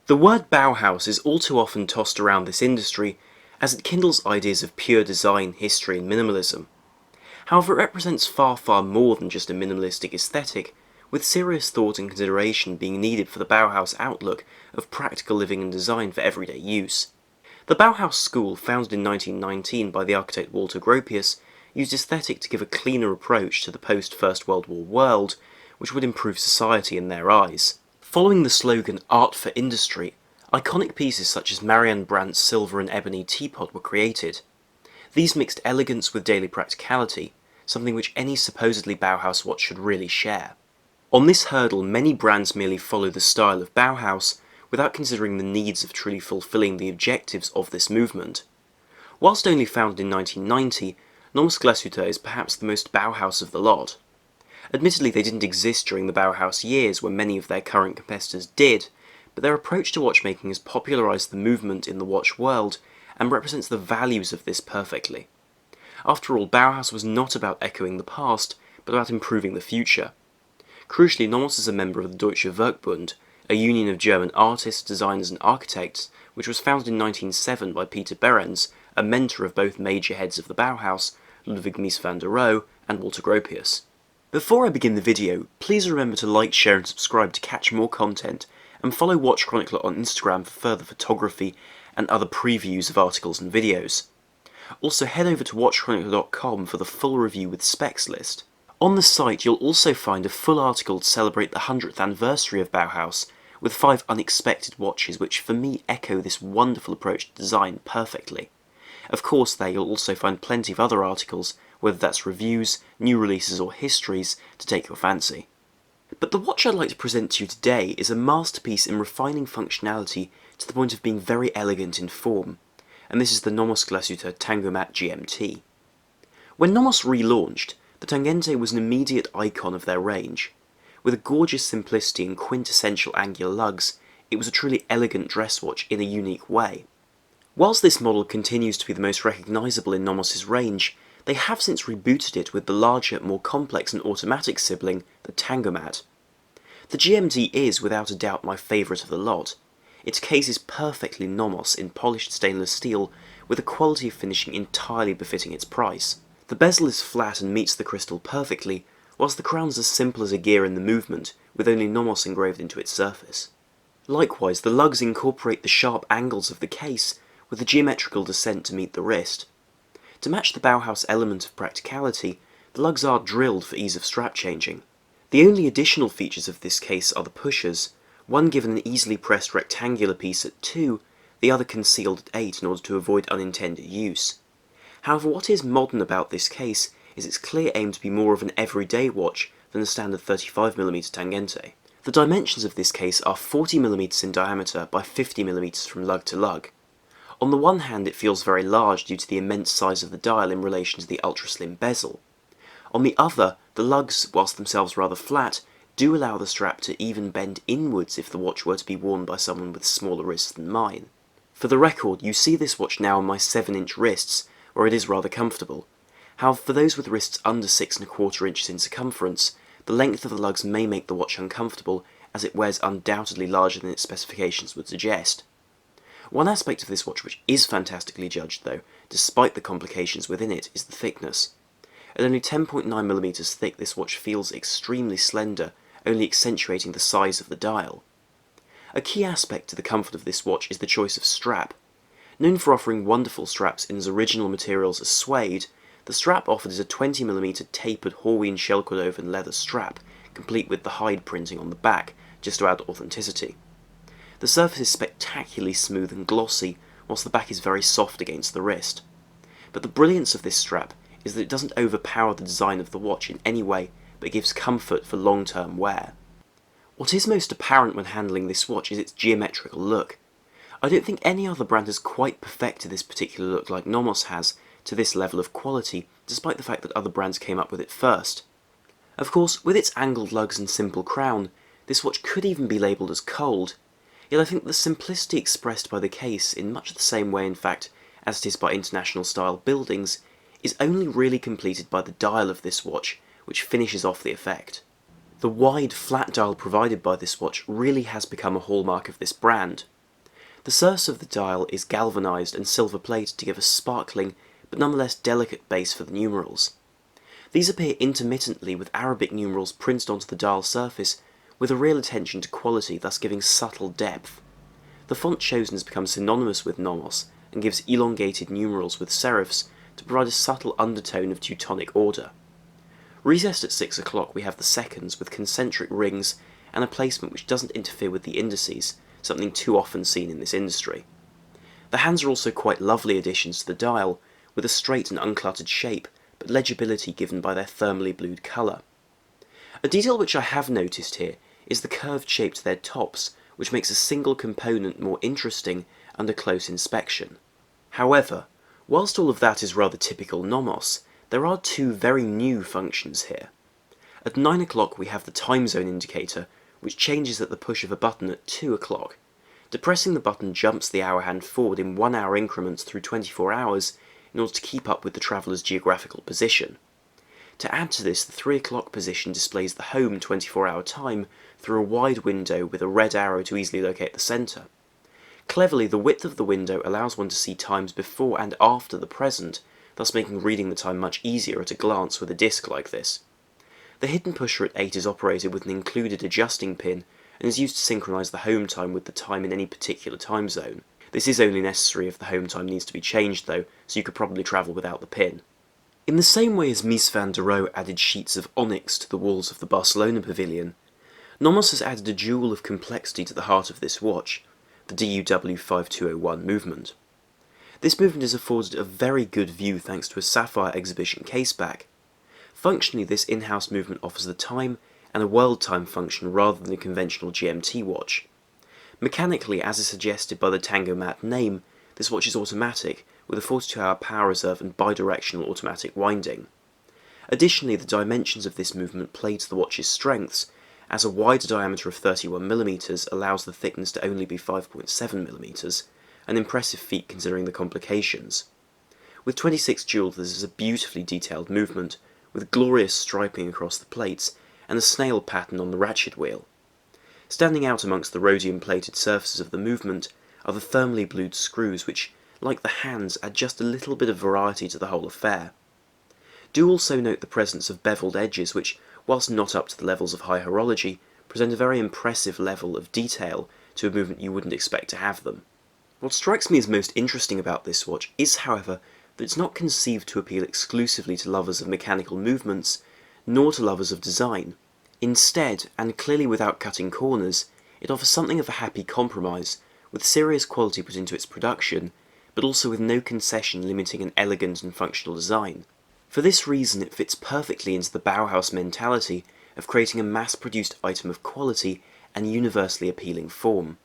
The word Bauhaus is all too often tossed around this industry as it kindles ideas of pure design, history and minimalism. However, it represents far more than just a minimalistic aesthetic, with serious thought and consideration being needed for the Bauhaus outlook of practical living and design for everyday use. The Bauhaus school, founded in 1919 by the architect Walter Gropius, used aesthetic to give a cleaner approach to the post-First World War world, which would improve society in their eyes. Following the slogan "Art for Industry", iconic pieces such as Marianne Brandt's silver and ebony teapot were created. These mixed elegance with daily practicality, something which any supposedly Bauhaus watch should really share. On this hurdle, many brands merely follow the style of Bauhaus without considering the needs of truly fulfilling the objectives of this movement. Whilst only founded in 1990, Nomos Glashütte is perhaps the most Bauhaus of the lot. Admittedly, they didn't exist during the Bauhaus years when many of their current competitors did, but their approach to watchmaking has popularised the movement in the watch world and represents the values of this perfectly. After all, Bauhaus was not about echoing the past, but about improving the future. Crucially, Nomos is a member of the Deutsche Werkbund, a union of German artists, designers and architects, which was founded in 1907 by Peter Behrens, a mentor of both major heads of the Bauhaus, Ludwig Mies van der Rohe and Walter Gropius. Before I begin the video, please remember to like, share and subscribe to catch more content, and follow Watch Chronicler on Instagram for further photography and other previews of articles and videos. Also head over to watchchronicler.com for the full review with specs list. On the site you'll also find a full article to celebrate the 100th anniversary of Bauhaus, with 5 unexpected watches which for me echo this wonderful approach to design perfectly. Of course there you'll also find plenty of other articles, whether that's reviews, new releases or histories, to take your fancy. But the watch I'd like to present to you today is a masterpiece in refining functionality to the point of being very elegant in form, and this is the Nomos Glashütte Tangomat GMT. When Nomos relaunched, the Tangente was an immediate icon of their range. With a gorgeous simplicity and quintessential angular lugs, it was a truly elegant dress watch in a unique way. Whilst this model continues to be the most recognisable in Nomos' range, they have since rebooted it with the larger, more complex and automatic sibling, the Tangomat. The GMT is, without a doubt, my favourite of the lot. Its case is perfectly Nomos in polished stainless steel, with a quality of finishing entirely befitting its price. The bezel is flat and meets the crystal perfectly, whilst the crown is as simple as a gear in the movement, with only Nomos engraved into its surface. Likewise, the lugs incorporate the sharp angles of the case, with a geometrical descent to meet the wrist. To match the Bauhaus element of practicality, the lugs are drilled for ease of strap changing. The only additional features of this case are the pushers, one given an easily pressed rectangular piece at 2, the other concealed at 8 in order to avoid unintended use. However, what is modern about this case is its clear aim to be more of an everyday watch than a standard 35mm Tangente. The dimensions of this case are 40mm in diameter by 50mm from lug to lug. On the one hand, it feels very large due to the immense size of the dial in relation to the ultra-slim bezel. On the other, the lugs, whilst themselves rather flat, do allow the strap to even bend inwards if the watch were to be worn by someone with smaller wrists than mine. For the record, you see this watch now on my 7-inch wrists, where it is rather comfortable. However, for those with wrists under 6¼ inches in circumference, the length of the lugs may make the watch uncomfortable, as it wears undoubtedly larger than its specifications would suggest. One aspect of this watch which is fantastically judged though, despite the complications within it, is the thickness. At only 10.9mm thick, this watch feels extremely slender, only accentuating the size of the dial. A key aspect to the comfort of this watch is the choice of strap. Known for offering wonderful straps in as original materials as suede, the strap offered is a 20mm tapered Horween shell Cordovan leather strap, complete with the hide printing on the back, just to add authenticity. The surface is spectacularly smooth and glossy, whilst the back is very soft against the wrist. But the brilliance of this strap is that it doesn't overpower the design of the watch in any way, but gives comfort for long-term wear. What is most apparent when handling this watch is its geometrical look. I don't think any other brand has quite perfected this particular look like Nomos has, to this level of quality, despite the fact that other brands came up with it first. Of course, with its angled lugs and simple crown, this watch could even be labelled as cold, yet I think the simplicity expressed by the case, in much the same way in fact as it is by international style buildings, is only really completed by the dial of this watch, which finishes off the effect. The wide, flat dial provided by this watch really has become a hallmark of this brand. The surface of the dial is galvanised and silver plated to give a sparkling but nonetheless delicate base for the numerals. These appear intermittently with Arabic numerals printed onto the dial surface with a real attention to quality, thus giving subtle depth. The font chosen has become synonymous with Nomos and gives elongated numerals with serifs to provide a subtle undertone of Teutonic order. Recessed at 6 o'clock we have the seconds with concentric rings and a placement which doesn't interfere with the indices, something too often seen in this industry. The hands are also quite lovely additions to the dial, with a straight and uncluttered shape, but legibility given by their thermally blued colour. A detail which I have noticed here is the curved shape to their tops, which makes a single component more interesting under close inspection. However, whilst all of that is rather typical Nomos, there are two very new functions here. At 9 o'clock we have the time zone indicator, which changes at the push of a button at 2 o'clock. Depressing the button jumps the hour hand forward in 1 hour increments through 24 hours in order to keep up with the traveller's geographical position. To add to this, the 3 o'clock position displays the home 24-hour time through a wide window with a red arrow to easily locate the centre. Cleverly, the width of the window allows one to see times before and after the present, thus making reading the time much easier at a glance with a disc like this. The hidden pusher at 8 is operated with an included adjusting pin and is used to synchronise the home time with the time in any particular time zone. This is only necessary if the home time needs to be changed though, so you could probably travel without the pin. In the same way as Mies van der Rohe added sheets of onyx to the walls of the Barcelona pavilion, Nomos has added a jewel of complexity to the heart of this watch, the DUW 5201 movement. This movement is afforded a very good view thanks to a sapphire exhibition caseback. Functionally, this in-house movement offers the time and a world time function rather than a conventional GMT watch. Mechanically, as is suggested by the Tangomat name, this watch is automatic, with a 42-hour power reserve and bidirectional automatic winding. Additionally, the dimensions of this movement play to the watch's strengths, as a wider diameter of 31mm allows the thickness to only be 5.7mm, an impressive feat considering the complications. With 26 jewels, this is a beautifully detailed movement, with glorious striping across the plates and a snail pattern on the ratchet wheel. Standing out amongst the rhodium-plated surfaces of the movement are the thermally blued screws which, like the hands, add just a little bit of variety to the whole affair. Do also note the presence of beveled edges which, whilst not up to the levels of high horology, present a very impressive level of detail to a movement you wouldn't expect to have them. What strikes me as most interesting about this watch is, however, that it's not conceived to appeal exclusively to lovers of mechanical movements, nor to lovers of design. Instead, and clearly without cutting corners, it offers something of a happy compromise, with serious quality put into its production, but also with no concession limiting an elegant and functional design. For this reason, it fits perfectly into the Bauhaus mentality of creating a mass-produced item of quality and universally appealing form.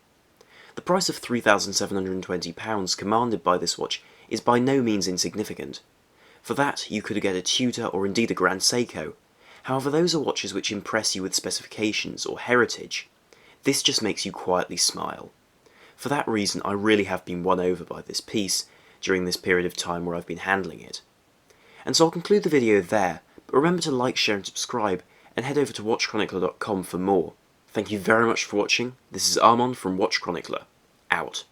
The price of £3,720 commanded by this watch is by no means insignificant. For that, you could get a Tudor or indeed a Grand Seiko. However, those are watches which impress you with specifications or heritage. This just makes you quietly smile. For that reason, I really have been won over by this piece during this period of time where I've been handling it. And so I'll conclude the video there, but remember to like, share and subscribe, and head over to watchchronicler.com for more. Thank you very much for watching. This is Armand from Watch Chronicler. Out.